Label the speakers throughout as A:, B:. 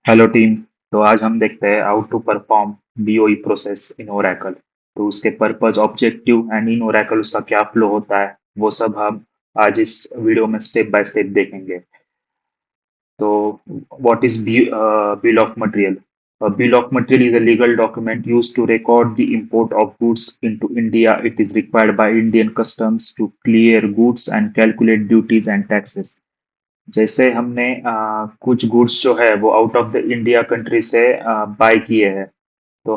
A: Hello team. तो आज हम देखते हैं how to perform BOE process in Oracle. तो उसके purpose, objective and in Oracle उसका क्या फ्लो होता है, वो सब हम आज इस वीडियो में स्टेप बाय स्टेप देखेंगे। तो what is bill of material? Bill of material is a legal document used to record the import of goods into India. It is required by Indian customs to clear goods and calculate duties and taxes. जैसे हमने कुछ goods जो है वो out of the India country से bye किए हैं, तो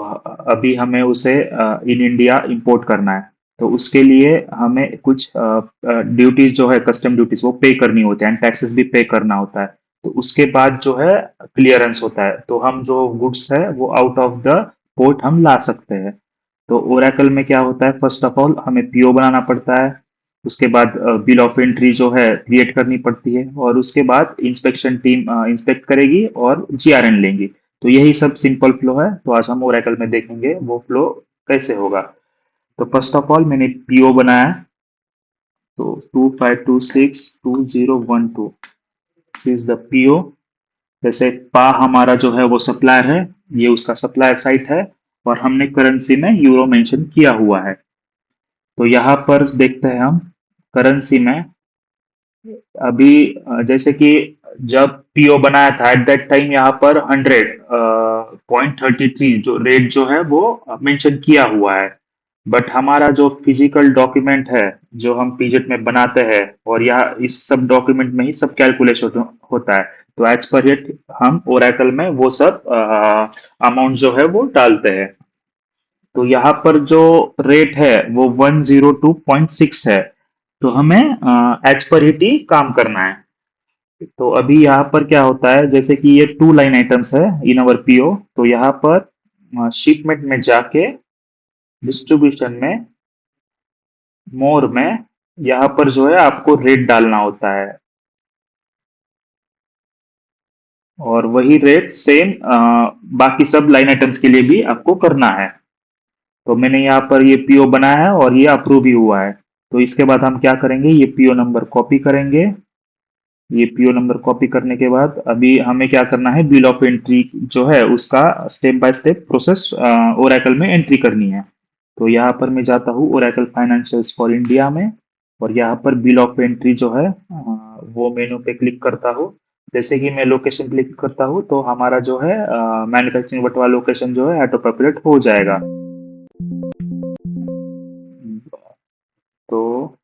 A: अभी हमें उसे इन इंडिया इंपोर्ट करना है। तो उसके लिए हमें कुछ ड्यूटीज जो है, कस्टम ड्यूटीज, वो पे करनी होती है एंड टैक्सेस भी पे करना होता है। तो उसके बाद जो है क्लियरेंस होता है, तो हम जो गुड्स है वो आउट ऑफ द पोर्ट हम ला सकते हैं। तो ओरेकल में क्या होता है, फर्स्ट ऑफ ऑल हमें पीओ बनाना पड़ता है। उसके बाद बिल ऑफ एंट्री जो है क्रिएट करनी पड़ती है, और उसके बाद इंस्पेक्शन टीम इंस्पेक्ट करेगी और जीआरएन लेंगी। तो यही सब सिंपल फ्लो है। तो आज हम ओरेकल में देखेंगे वो फ्लो कैसे होगा। तो फर्स्ट ऑफ ऑल मैंने पीओ बनाया। तो 25262012 इज द पीओ। जैसे पा हमारा जो है वो सप्लायर है, ये उसका सप्लायर साइट है, और हमने करेंसी में यूरो मेंशन किया हुआ है। तो यहाँ पर देखते हैं हम करेंसी में। अभी जैसे कि जब पीओ बनाया था एट दैट टाइम, यहाँ पर 100.33 जो रेट जो है वो मेंशन किया हुआ है। बट हमारा जो फिजिकल डॉक्यूमेंट है, जो हम पीजेट में बनाते हैं, और यहाँ इस सब डॉक्यूमेंट में ही सब कैलकुलेशन होता है। तो एज पर इट हम ओरेकल में वो सब अमाउंट जो है वो डालते हैं। तो यहाँ पर जो रेट है वो 102.6 है। तो हमें एज पर इट ही काम करना है। तो अभी यहाँ पर क्या होता है, जैसे कि ये टू लाइन आइटम्स है इन अवर पीओ। तो यहाँ पर शिपमेंट में जाके डिस्ट्रीब्यूशन में, मोर में, यहाँ पर जो है आपको रेट डालना होता है, और वही रेट सेम बाकी सब लाइन आइटम्स के लिए भी आपको करना है। तो मैंने यहाँ पर ये पीओ बनाया है और ये अप्रूव भी हुआ है। तो इसके बाद हम क्या करेंगे, ये पीओ नंबर कॉपी करेंगे। ये पीओ नंबर कॉपी करने के बाद अभी हमें क्या करना है, बिल ऑफ एंट्री जो है उसका step by step process Oracle में एंट्री करनी है। तो यहाँ पर मैं जाता हूँ ओरेकल फाइनेंशियल्स फॉर इंडिया में, और यहाँ पर बिल ऑफ एंट्री जो है वो मेनू पे क्लिक करता हूँ। जैसे कि मैं लोकेशन क्लिक करता हूँ तो हमारा जो है मैन्युफैक्चरिंग बटवा लोकेशन जो है ऑटो पॉपुलेट हो जाएगा। तो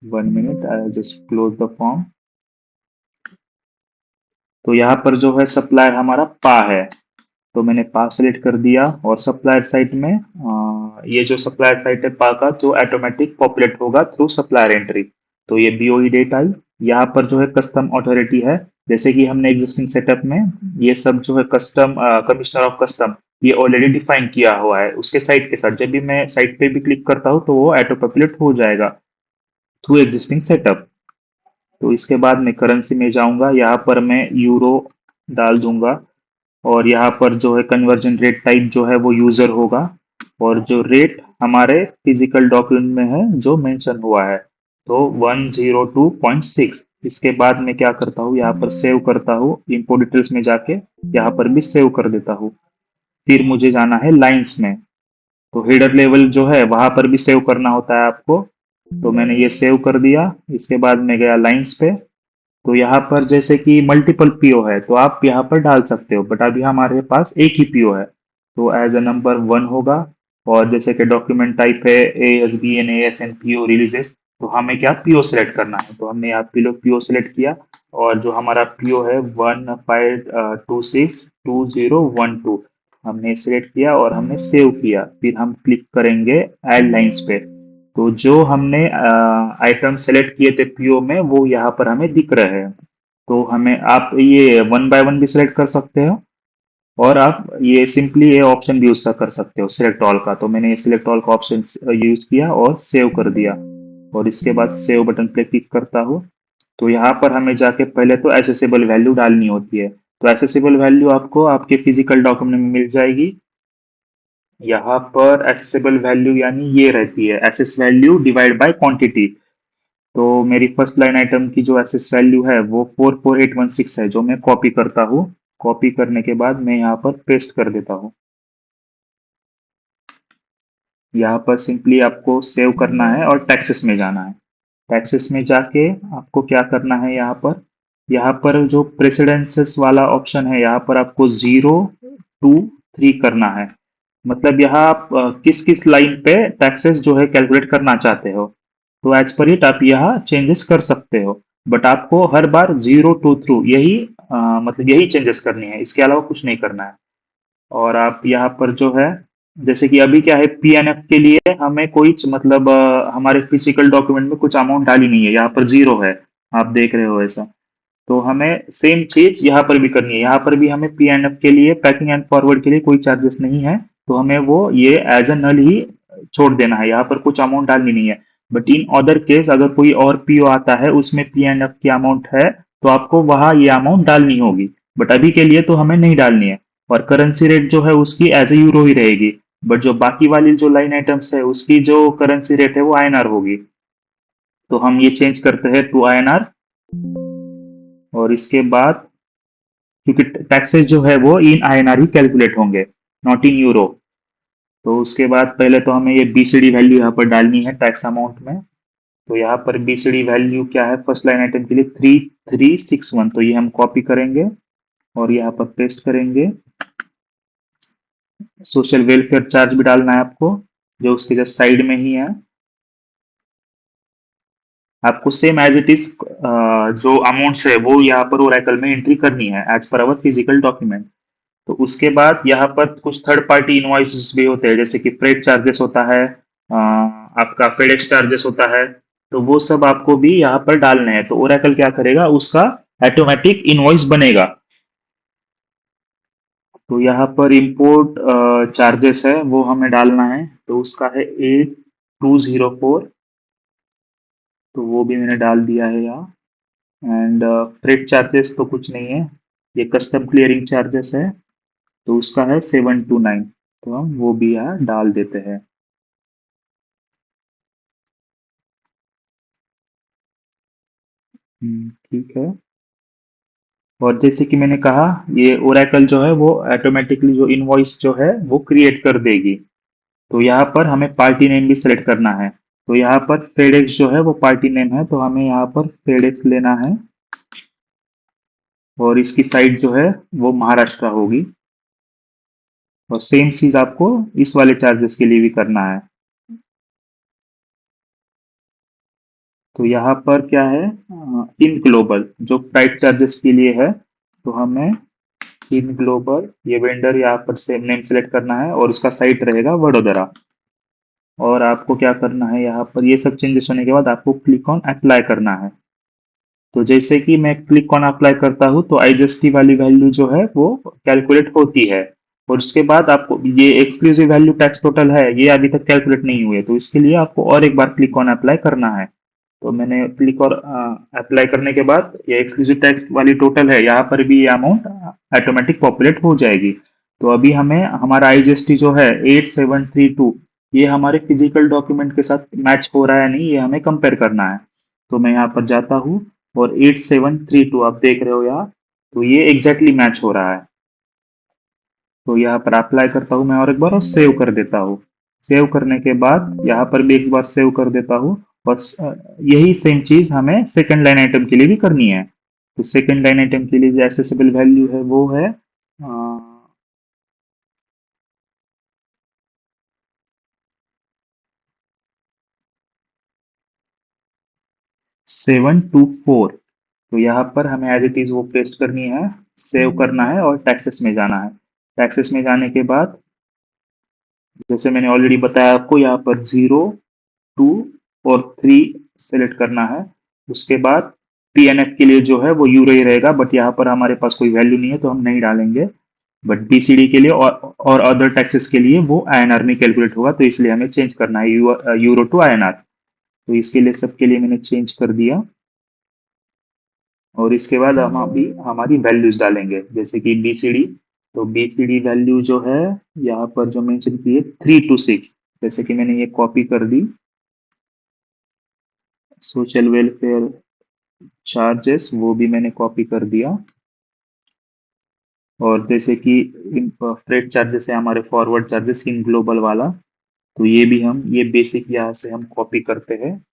A: 1 minute, I just close the form. तो यहाँ पर जो है सप्लायर हमारा पा है, तो मैंने पा सेलेक्ट कर दिया। और सप्लायर साइट में ये जो सप्लायर साइट है पा का, जो ऑटोमेटिक पॉपुलेट होगा थ्रू सप्लायर एंट्री। तो ये बीओई डेट आई। यहाँ पर जो है कस्टम अथॉरिटी है। जैसे कि हमने एग्जिस्टिंग सेटअप में ये सब जो है कस्टम कमिश्नर ऑफ कस्टम, ये ऑलरेडी डिफाइन किया हुआ है उसके साइट के साथ। जब भी मैं साइट पे भी क्लिक करता हूँ तो वो ऑटो पॉपुलेट हो जाएगा थ्रू एग्जिस्टिंग सेटअप। तो इसके बाद मैं करेंसी में जाऊंगा, यहाँ पर मैं यूरो डाल दूंगा। और यहाँ पर जो है कन्वर्जन रेट टाइप जो है वो यूजर होगा, और जो रेट हमारे फिजिकल डॉक्यूमेंट में है जो मेंशन हुआ है, तो 102.6। इसके बाद मैं क्या करता हूँ, यहाँ पर सेव करता हूँ, इंपोर्ट डिटेल्स में जाके यहाँ पर भी सेव कर देता हूँ। फिर मुझे जाना है लाइंस में। तो हेडर लेवल जो है वहां पर भी सेव करना होता है आपको। तो मैंने ये सेव कर दिया। इसके बाद मैं गया लाइंस पे। तो यहाँ पर जैसे कि मल्टीपल पीओ है तो आप यहाँ पर डाल सकते हो, बट अभी हमारे पास एक ही पीओ है, तो एज अ नंबर 1 होगा। और जैसे कि डॉक्यूमेंट टाइप है ASBN पीओ रिलीजेस, तो हमें क्या पीओ सेलेक्ट करना है, तो हमने यहाँ पीओ सेलेक्ट किया। और जो हमारा पीओ है 15262012, हमने सेलेक्ट किया और हमने सेव किया। फिर हम क्लिक करेंगे ऐड लाइंस पे। तो जो हमने आइटम सेलेक्ट किए थे पीओ में वो यहाँ पर हमें दिख रहे हैं। तो हमें आप ये वन बाय वन भी सिलेक्ट कर सकते हो, और आप ये सिंपली ये ऑप्शन भी यूज कर सकते हो सिलेक्ट ऑल का। तो मैंने ये सिलेक्ट ऑल का ऑप्शन यूज किया और सेव कर दिया। और इसके बाद सेव बटन पे क्लिक करता हूँ। तो यहाँ पर हमें जाके पहले तो एसेसेबल वैल्यू डालनी होती है। तो एसेसेबल वैल्यू आपको आपके फिजिकल डॉक्यूमेंट में मिल जाएगी। यहाँ पर एसेसेबल वैल्यू यानी ये रहती है, assess value divide by quantity. तो मेरी फर्स्ट लाइन आइटम की जो एसेस वैल्यू है वो 44816 है, जो मैं कॉपी करता हूँ। कॉपी करने के बाद मैं यहाँ पर पेस्ट कर देता हूँ। यहाँ पर सिंपली आपको सेव करना है और टैक्सेस में जाना है। टैक्सेस में जाके आपको क्या करना है, यहाँ पर जो प्रेसिडेंसेस वाला ऑप्शन है, यहाँ पर आपको 0 2 3 करना है। मतलब यहाँ आप किस किस लाइन पे टैक्सेस जो है कैलकुलेट करना चाहते हो, तो एज पर इट आप यहाँ चेंजेस कर सकते हो। बट आपको हर बार 0 2 3 यही मतलब यही चेंजेस करनी है, इसके अलावा कुछ नहीं करना है। और आप यहाँ पर जो है, जैसे कि अभी क्या है, पीएनएफ के लिए हमें कोई मतलब हमारे फिजिकल डॉक्यूमेंट में कुछ अमाउंट डाली नहीं है, यहाँ पर 0 है, आप देख रहे हो ऐसा। तो हमें सेम चीज यहाँ पर भी करनी है, यहाँ पर भी हमें पीएनएफ के लिए, पैकिंग एंड फॉरवर्ड के लिए कोई चार्जेस नहीं है, तो हमें वो ये एज अ नल ही छोड़ देना है, यहाँ पर कुछ अमाउंट डालनी नहीं है। बट इन अदर केस अगर कोई और पीओ आता है उसमें पीएनएफ की अमाउंट है, तो आपको वहां ये अमाउंट डालनी होगी। बट अभी के लिए तो हमें नहीं डालनी है। और करेंसी रेट जो है उसकी एज ए यूरो ही रहेगी। बट जो बाकी वाली जो लाइन आइटम्स है उसकी जो करेंसी रेट है वो आईएनआर होगी। तो हम ये चेंज करते हैं टू आईएनआर। और इसके बाद, क्योंकि टैक्सेस जो है वो इन आईएनआर ही कैलकुलेट होंगे, नॉट इन यूरो। तो उसके बाद पहले तो हमें ये बीसीडी वैल्यू यहाँ पर डालनी है टैक्स अमाउंट में। तो यहाँ पर बीसीडी वैल्यू क्या है, फर्स्ट लाइन आइटम के लिए 3361, तो ये हम कॉपी करेंगे और यहाँ पर पेस्ट करेंगे। सोशल वेलफेयर चार्ज भी डालना है आपको, जो उसके जस्ट साइड में ही है। आपको सेम एज इट इज जो अमाउंट्स है वो यहाँ पर ओरेकल में एंट्री करनी है एज पर अवर फिजिकल डॉक्यूमेंट। तो उसके बाद यहाँ पर कुछ थर्ड पार्टी इनवॉइसेस भी होते हैं, जैसे कि फ्रेट चार्जेस होता है, आपका फेडेक्स चार्जेस होता है। तो वो सब आपको भी यहाँ पर डालने हैं। तो ओरेकल क्या करेगा, उसका ऑटोमेटिक इनवॉइस बनेगा। तो यहाँ पर इंपोर्ट चार्जेस है वो हमें डालना है, तो उसका है 8204। तो वो भी मैंने डाल दिया है यहाँ। एंड फ्रेट चार्जेस तो कुछ नहीं है, ये कस्टम क्लियरिंग चार्जेस है, तो उसका है 729। तो हम वो भी यहाँ डाल देते हैं। ठीक है। और जैसे कि मैंने कहा, ये ओरेकल जो है वो ऑटोमेटिकली जो इनवॉइस जो है वो क्रिएट कर देगी। तो यहाँ पर हमें पार्टी नेम भी सेलेक्ट करना है। तो यहाँ पर फेडेक्स जो है वो पार्टी नेम है, तो हमें यहाँ पर फेडेक्स लेना है। और इसकी साइट जो है वो महाराष्ट्र होगी। और सेम चीज आपको इस वाले चार्जेस के लिए भी करना है। तो यहाँ पर क्या है, इन ग्लोबल जो फ्लाइट चार्जेस के लिए है, तो हमें इन ग्लोबल ये वेंडर यहाँ पर सेम नेम सेलेक्ट करना है और उसका साइट रहेगा वडोदरा। और आपको क्या करना है, यहाँ पर ये सब चेंजेस होने के बाद आपको क्लिक ऑन अप्लाई करना है। तो जैसे कि मैं क्लिक ऑन अप्लाई करता हूँ तो आईजीएसटी वाली वैल्यू जो है वो कैलकुलेट होती है। और उसके बाद आपको ये एक्सक्लूसिव वैल्यू टैक्स टोटल है, ये अभी तक कैलकुलेट नहीं हुए, तो इसके लिए आपको और एक बार क्लिक ऑन अप्लाई करना है। तो मैंने क्लिक और अप्लाई करने के बाद ये एक्सक्लूसिव टैक्स वाली टोटल है, यहाँ पर भी ये अमाउंट ऑटोमेटिक पॉपुलेट हो जाएगी। तो अभी हमें हमारा आईजीएसटी जो है 8732, ये हमारे फिजिकल डॉक्यूमेंट के साथ मैच हो रहा है नहीं, ये हमें कंपेयर करना है। तो मैं यहाँ पर जाता हूँ और 8732 आप देख रहे हो यहाँ, तो ये एग्जैक्टली मैच हो रहा है। तो यहाँ पर अप्लाई करता हूँ मैं और एक बार, और सेव कर देता हूँ। सेव करने के बाद यहाँ पर भी एक बार सेव कर देता हूँ। और यही सेम चीज हमें सेकंड लाइन आइटम के लिए भी करनी है। तो सेकंड लाइन आइटम के लिए जो एक्सेसिबल वैल्यू है वो है 724। तो यहाँ पर हमें एज इट इज वो पेस्ट करनी है, सेव करना है और टैक्सेस में जाना है। टैक्सेस में जाने के बाद, जैसे मैंने ऑलरेडी बताया आपको, यहाँ पर 0 2 और 3 सेलेक्ट करना है। उसके बाद पीएनएफ के लिए जो है वो यूरो ही रहेगा, बट यहाँ पर हमारे पास कोई वैल्यू नहीं है तो हम नहीं डालेंगे। बट बीसीडी के लिए और अदर टैक्सेस के लिए वो आईएनआर में कैलकुलेट होगा, तो इसलिए हमें चेंज करना है यूरो टू आईएनआर। तो इसके लिए सबके लिए मैंने चेंज कर दिया। और इसके बाद हम अभी हमारी वैल्यूज डालेंगे, जैसे कि बीसीडी। तो बीसीडी वैल्यू जो है यहाँ पर जो मेंशन की है 326, जैसे कि मैंने ये कॉपी कर दी। सोशल वेलफेयर चार्जेस वो भी मैंने कॉपी कर दिया। और जैसे कि फ्रेट चार्जेस है हमारे फॉरवर्ड चार्जेस इन ग्लोबल वाला, तो ये भी हम ये बेसिक यहाँ से हम कॉपी करते हैं।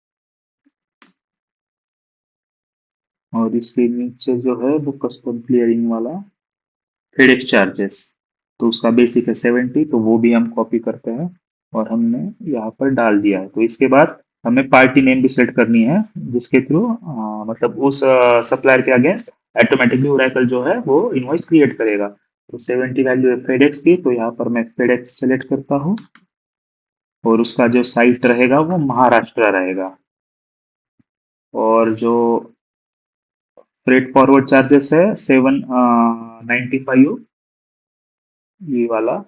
A: और इसके नीचे जो है वो कस्टम क्लियरिंग वाला फेडेक्स चार्जेस, तो उसका बेसिक है 70, तो वो भी हम कॉपी करते हैं और हमने यहाँ पर डाल दिया है। तो इसके बाद हमें पार्टी नेम भी सेट करनी है, जिसके थ्रू मतलब उस सप्लायर के अगेंस्ट ऑटोमेटिकली ओरेकल जो है वो इनवॉइस क्रिएट करेगा। तो 70 वैल्यू है फेडेक्स की, तो यहाँ पर मैं फेडेक्स सेलेक्ट करता हूँ और उसका जो साइट रहेगा वो महाराष्ट्र रहेगा। और जो फ्रेट फॉरवर्ड चार्जेस है 795, ये वाला,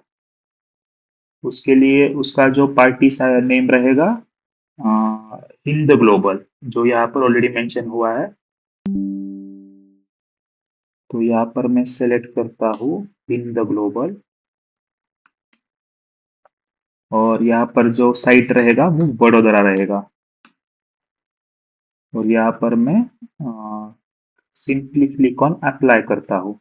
A: उसके लिए उसका जो पार्टी नेम रहेगा हिंद ग्लोबल, जो यहाँ पर ऑलरेडी मेंशन हुआ है। तो यहाँ पर मैं सेलेक्ट करता हूँ हिंद ग्लोबल, और यहाँ पर जो साइट रहेगा वो वडोदरा रहेगा। और यहाँ पर मैं सिंपली क्लिक ऑन अप्लाई करता हूँ।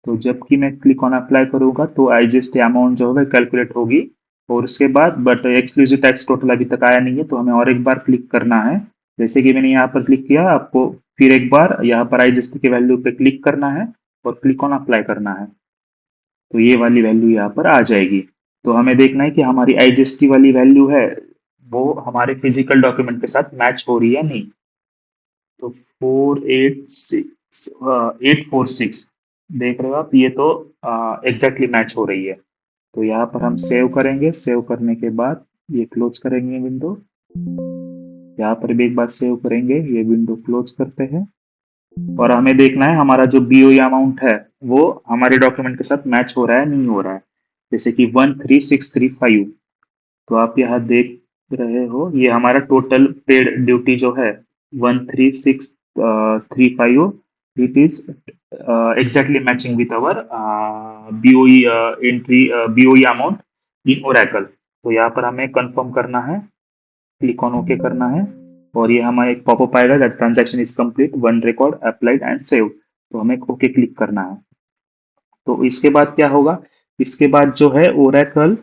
A: तो जबकि मैं क्लिक ऑन अप्लाई करूंगा तो आईजीएसटी अमाउंट जो है कैलकुलेट होगी। और उसके बाद बट एक्सक्लूसिव टैक्स टोटल अभी तक आया नहीं है, तो हमें और एक बार क्लिक करना है। जैसे कि मैंने यहाँ पर क्लिक किया, आपको फिर एक बार यहाँ पर आईजीएसटी के वैल्यू पे क्लिक करना है और क्लिक ऑन अप्लाई करना है। तो ये वाली वैल्यू यहाँ पर आ जाएगी। तो हमें देखना है कि हमारी आईजीएसटी वाली वैल्यू है वो हमारे फिजिकल डॉक्यूमेंट के साथ मैच हो रही है नहीं। तो 846 देख रहे हो आप, ये तो एग्जैक्टली मैच हो रही है। तो यहाँ पर हम सेव करेंगे, सेव करने के बाद ये क्लोज करेंगे विंडो। यहाँ पर भी एक बार सेव करेंगे, ये विंडो क्लोज करते हैं। और हमें देखना है हमारा जो बीओई अमाउंट है वो हमारे डॉक्यूमेंट के साथ मैच हो रहा है नहीं हो रहा है। जैसे कि 13635, तो आप यहाँ देख रहे हो ये हमारा टोटल पेड ड्यूटी जो है 13635, it is exactly matching with our BOE entry, BOE amount in Oracle. तो यहाँ पर हमें कंफर्म करना है, क्लिक ऑन ओके करना है, और ये हमारा एक पॉपअप आएगा that transaction is complete, one record applied and save. तो हमें ओके क्लिक करना है। तो इसके बाद क्या होगा, इसके बाद जो है ओरेकल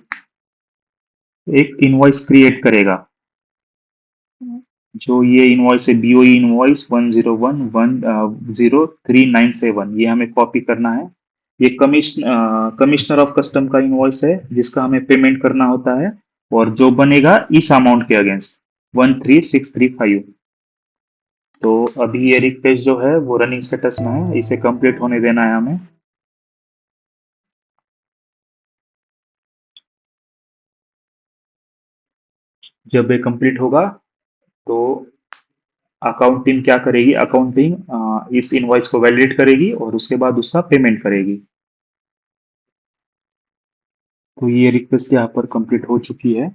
A: एक इनवॉइस क्रिएट करेगा। जो ये इनवॉइस है बीओई इनवॉइस 101103977, ये हमें कॉपी करना है। ये कमिश्नर ऑफ कस्टम का इनवॉइस है जिसका हमें पेमेंट करना होता है, और जो बनेगा इस अमाउंट के अगेंस्ट 13635। तो अभी ये रिक्वेस्ट जो है वो रनिंग स्टेटस में है, इसे कंप्लीट होने देना है हमें। जब ये कंप्लीट होगा तो अकाउंटिंग क्या करेगी, अकाउंटिंग इस इनवॉइस को वैलिडेट करेगी और उसके बाद उसका पेमेंट करेगी। तो ये रिक्वेस्ट यहाँ पर कंप्लीट हो चुकी है।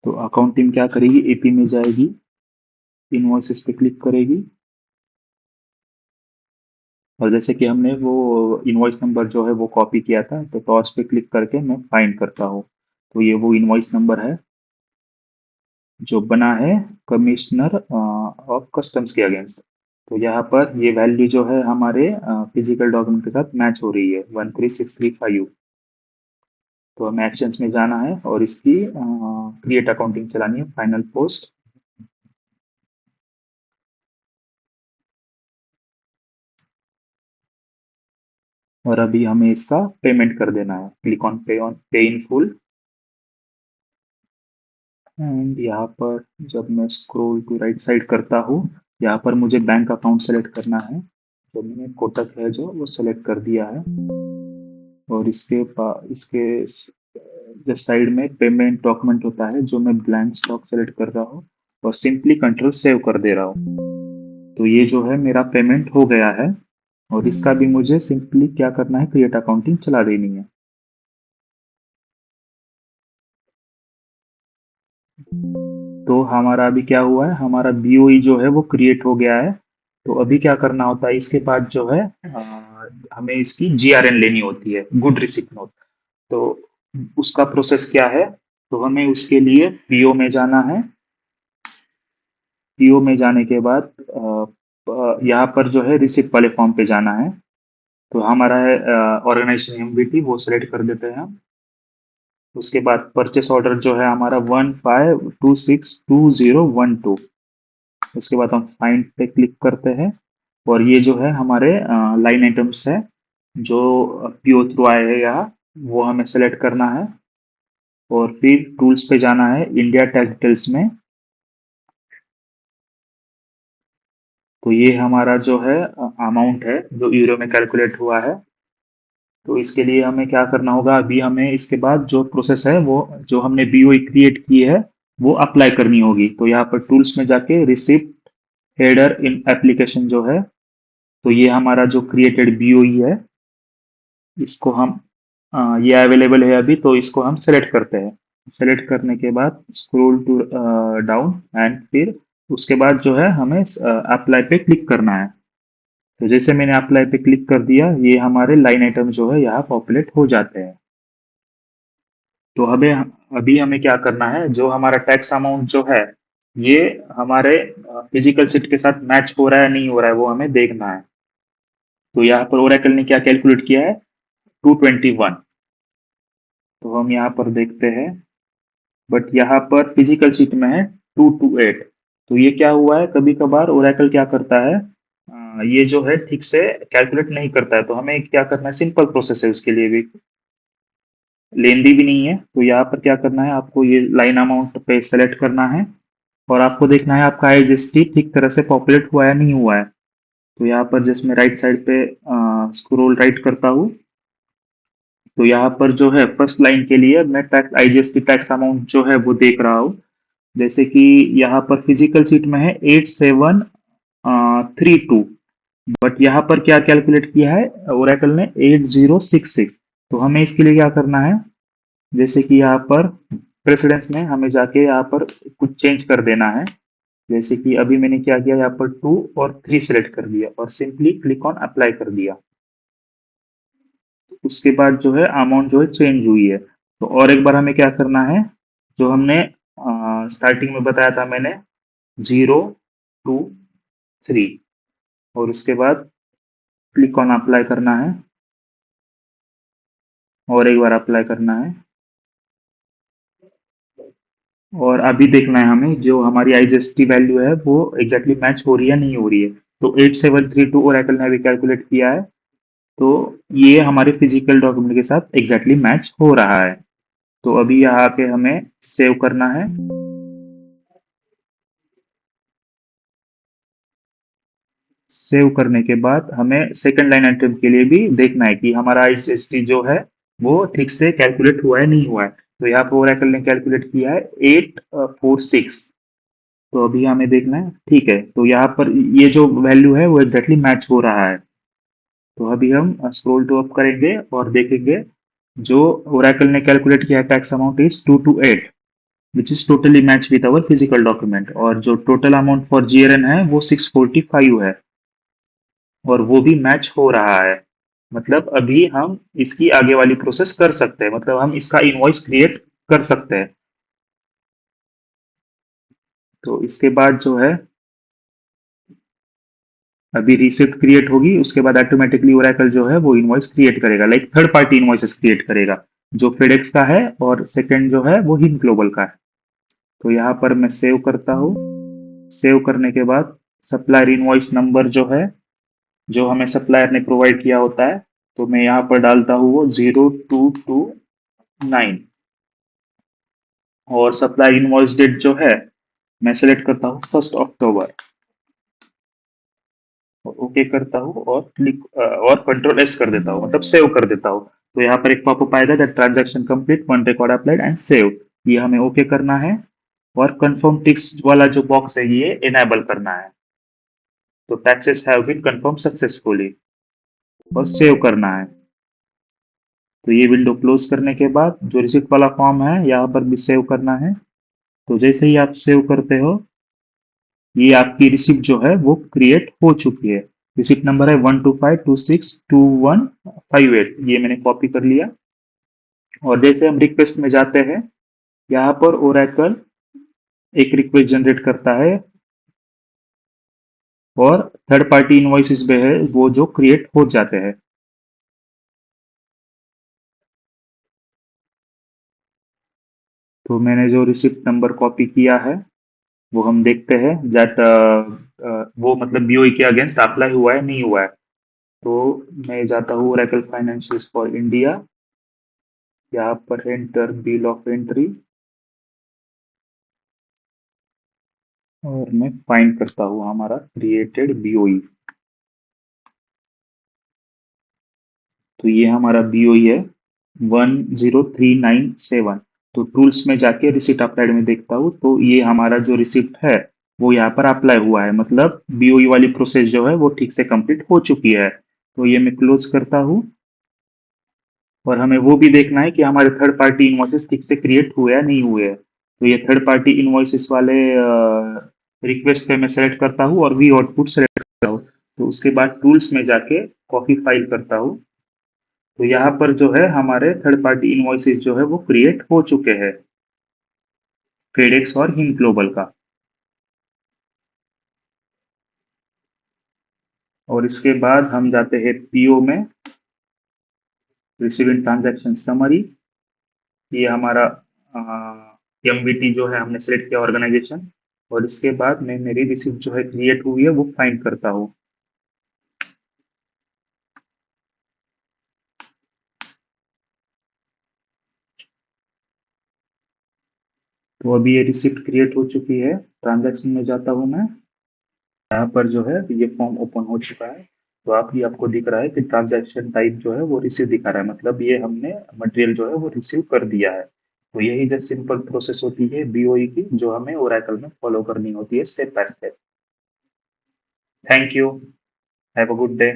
A: तो अकाउंटिंग क्या करेगी, एपी में जाएगी, इनवॉइसेस पे क्लिक करेगी, और जैसे कि हमने वो इनवॉइस नंबर जो है वो कॉपी किया था, तो टॉस पे क्लिक करके मैं फाइंड करता हूँ। तो ये वो इनवॉइस नंबर है जो बना है कमिश्नर ऑफ कस्टम्स के अगेंस्ट। तो यहाँ पर ये वैल्यू जो है हमारे फिजिकल डॉक्यूमेंट के साथ मैच हो रही है 13635। तो हमें एक्शंस में जाना है और इसकी क्रिएट अकाउंटिंग चलानी है, फाइनल पोस्ट। और अभी हमें इसका पेमेंट कर देना है, क्लिक ऑन पे इन फुल। एंड यहाँ पर जब मैं स्क्रॉल टू राइट साइड करता हूँ, यहाँ पर मुझे बैंक अकाउंट सेलेक्ट करना है। तो मैंने कोटक है जो वो सेलेक्ट कर दिया है, और इसके जस्ट साइड में पेमेंट डॉक्यूमेंट होता है जो मैं ब्लैंक स्टॉक सेलेक्ट कर रहा हूँ और सिंपली कंट्रोल सेव कर दे रहा हूँ। तो ये जो है मेरा पेमेंट हो गया है, और इसका भी मुझे सिंपली क्या करना है, क्रिएट अकाउंटिंग चला देनी है। तो हमारा अभी क्या हुआ है, हमारा बीओई जो है वो क्रिएट हो गया है। तो अभी क्या करना होता है, इसके बाद जो है हमें इसकी जीआरएन लेनी होती है, गुड रिसिप्ट नोट। तो उसका प्रोसेस क्या है, तो हमें उसके लिए पीओ में जाना है। पीओ में जाने के बाद यहाँ पर जो है रिसिप्ट वाले फॉर्म पे जाना है। तो हमारा है ऑर्गेनाइजेशन एमवीटी, वो सिलेक्ट कर देते हैं हम। उसके बाद परचेस ऑर्डर जो है हमारा 15262012। उसके बाद हम फाइंड पे क्लिक करते हैं और ये जो है हमारे लाइन आइटम्स है जो पीओ थ्रू आए हैं यहाँ, वो हमें सेलेक्ट करना है। और फिर टूल्स पे जाना है, इंडिया टैक्स डिटेल्स में। तो ये हमारा जो है अमाउंट है जो यूरो में कैलकुलेट हुआ है। तो इसके लिए हमें क्या करना होगा, अभी हमें इसके बाद जो प्रोसेस है वो जो हमने बीओई क्रिएट की है वो अप्लाई करनी होगी। तो यहाँ पर टूल्स में जाके रिसिप्ट हेडर इन एप्लीकेशन जो है, तो ये हमारा जो क्रिएटेड बीओई है, इसको हम ये अवेलेबल है अभी, तो इसको हम सेलेक्ट करते हैं। सेलेक्ट करने के बाद स्क्रॉल टू डाउन एंड फिर उसके बाद जो है हमें अप्लाई पे क्लिक करना है। तो जैसे मैंने अप्लाई पे क्लिक कर दिया, ये हमारे लाइन आइटम जो है यहाँ पॉपुलेट हो जाते हैं। तो हमें अभी हमें क्या करना है, जो हमारा टैक्स अमाउंट जो है ये हमारे फिजिकल सीट के साथ मैच हो रहा है नहीं हो रहा है, वो हमें देखना है। तो यहाँ पर ओरेकल ने क्या कैलकुलेट किया है, 221। तो हम यहाँ पर देखते हैं, बट यहाँ पर फिजिकल शीट में है 228। तो ये क्या हुआ है, कभी कभार ओरेकल क्या करता है, ये जो है ठीक से कैलकुलेट नहीं करता है। तो हमें क्या करना है, सिंपल प्रोसेस है उसके लिए भी, लेंदी भी नहीं है। तो यहाँ पर क्या करना है, आपको ये लाइन अमाउंट पे सेलेक्ट करना है और आपको देखना है आपका आईजीएसटी ठीक तरह से पॉपुलेट हुआ है नहीं हुआ है। तो यहाँ पर जिसमें राइट साइड पे स्क्रॉल राइट करता हूँ, तो यहाँ पर जो है फर्स्ट लाइन के लिए मैं टैक्स आईजीएसटी टैक्स अमाउंट जो है वो देख रहा हूँ। जैसे कि यहाँ पर फिजिकल सीट में है 8732, बट यहाँ पर क्या कैलकुलेट किया है ओरेकल ने, 8066। तो हमें इसके लिए क्या करना है, जैसे कि यहाँ पर प्रेसिडेंस में हमें जाके यहाँ पर कुछ चेंज कर देना है। जैसे कि अभी मैंने क्या किया, यहाँ पर 2 और 3 सिलेक्ट कर दिया और सिंपली क्लिक ऑन अप्लाई कर दिया। उसके बाद जो है अमाउंट जो है चेंज हुई है। तो और एक बार हमें क्या करना है, जो हमने स्टार्टिंग में बताया था मैंने, 023, और उसके बाद क्लिक ऑन अप्लाई करना है और एक बार अप्लाई करना है। और अभी देखना है हमें जो हमारी आईजीएसटी वैल्यू है वो एग्जैक्टली मैच हो रही है नहीं हो रही है। तो 8732 ओरेकल ने अभी कैलकुलेट किया है, तो ये हमारे फिजिकल डॉक्यूमेंट के साथ एग्जैक्टली मैच हो रहा है। तो अभी यहाँ पे हमें सेव करना है। सेव करने के बाद हमें सेकंड लाइन आइटम के लिए भी देखना है कि हमारा आईजीएसटी जो है वो ठीक से कैलकुलेट हुआ है नहीं हुआ है। तो यहाँ पे ओरेकल ने कैलकुलेट किया है 846। तो अभी हमें देखना है, ठीक है, तो यहाँ पर ये जो वैल्यू है वो एग्जैक्टली मैच हो रहा है। तो अभी हम स्क्रॉल टू अप करेंगे और देखेंगे जो ओरेकल ने कैलकुलेट किया tax amount is 228, which is totally match with our physical document. और जो टोटल अमाउंट फॉर जीआरएन है वो 645 है और वो भी मैच हो रहा है। मतलब अभी हम इसकी आगे वाली प्रोसेस कर सकते हैं, मतलब हम इसका इनवॉइस क्रिएट कर सकते हैं। तो इसके बाद जो है अभी रिसिप्ट क्रिएट होगी, उसके बाद ऑटोमेटिकली ओरेकल जो है वो इनवॉइस क्रिएट करेगा, like third party invoices create करेगा, जो फेडेक्स का है और सेकंड जो है वो हिंद ग्लोबल का है। तो यहाँ पर मैं सेव करता हूँ। सेव करने के बाद सप्लायर इनवॉइस नंबर जो है, जो हमें सप्लायर ने प्रोवाइड किया होता है, तो मैं यहाँ पर डालता हूँ वो 0229। और सप्लायर इनवॉइस डेट जो है मैं सेलेक्ट करता हूँ 1 अक्टूबर, ओके करता हूँ और क्लिक और कंट्रोल एस कर देता हूँ, मतलब सेव कर देता हूँ। तो यहाँ पर एक पॉपअप आएगा that transaction complete, one record applied and save, ये हमें ओके करना है। और कंफर्म टिक्स वाला जो बॉक्स है ये इनेबल करना है। तो taxes have been confirm successfully और सेव करना है। तो ये विंडो क्लोज करने के बाद जो रिसिप्ट वाला फॉर्म है यहाँ पर भी सेव करना है। तो जैसे ही आप सेव करते हो, ये आपकी रिसिप्ट जो है वो क्रिएट हो चुकी है। रिसिप्ट नंबर है 125262158, ये मैंने कॉपी कर लिया। और जैसे हम रिक्वेस्ट में जाते हैं, यहाँ पर ओरेकल एक रिक्वेस्ट जनरेट करता है और थर्ड पार्टी इनवॉइसेस पे है वो जो क्रिएट हो जाते हैं। तो मैंने जो रिसिप्ट नंबर कॉपी किया है वो हम देखते हैं दैट वो मतलब बीओई के अगेंस्ट अप्लाई हुआ है नहीं हुआ है। तो मैं जाता हूँ ओरेकल फाइनेंशियल्स फॉर इंडिया, यहाँ पर एंटर बिल ऑफ एंट्री और मैं फाइंड करता हूँ हमारा क्रिएटेड बीओई। तो ये हमारा बीओई है 10397। तो टूल्स में जाके रिसिप्ट अप्लाइड में देखता हूँ तो ये हमारा जो रिसिप्ट है वो यहाँ पर अप्लाई हुआ है, मतलब बीओई वाली प्रोसेस जो है वो ठीक से कंप्लीट हो चुकी है। तो ये मैं क्लोज करता हूँ और हमें वो भी देखना है कि हमारे थर्ड पार्टी इनवॉइसेस ठीक से क्रिएट हुए या नहीं हुए। तो ये थर्ड पार्टी इनवॉइसेस वाले रिक्वेस्ट पे मैं सेलेक्ट करता हूँ और वी आउटपुट सेलेक्ट करता हूँ। तो उसके बाद टूल्स में जाके कॉपी फाइल करता हूँ। तो यहाँ पर जो है हमारे थर्ड पार्टी इनवॉइसेस जो है वो क्रिएट हो चुके हैं फेडेक्स और हिम ग्लोबल का। और इसके बाद हम जाते हैं पीओ में, रिसीविंग ट्रांजैक्शन समरी। ये हमारा एमवीटी जो है हमने सेलेक्ट किया ऑर्गेनाइजेशन। और इसके बाद मैं मेरी रिसिप्ट जो है क्रिएट हुई है वो फाइंड करता हूँ। तो अभी ये रिसिप्ट क्रिएट हो चुकी है, ट्रांजैक्शन में जाता हूँ मैं। यहाँ पर जो है ये फॉर्म ओपन हो चुका है। तो आपको दिख रहा है कि ट्रांजैक्शन टाइप जो है वो रिसीव दिखा रहा है, मतलब ये हमने मटेरियल जो है वो रिसीव कर दिया है। तो यही जो सिंपल प्रोसेस होती है बीओई की जो हमें ओरेकल में फॉलो करनी होती है step by step. Thank you. Have a good day.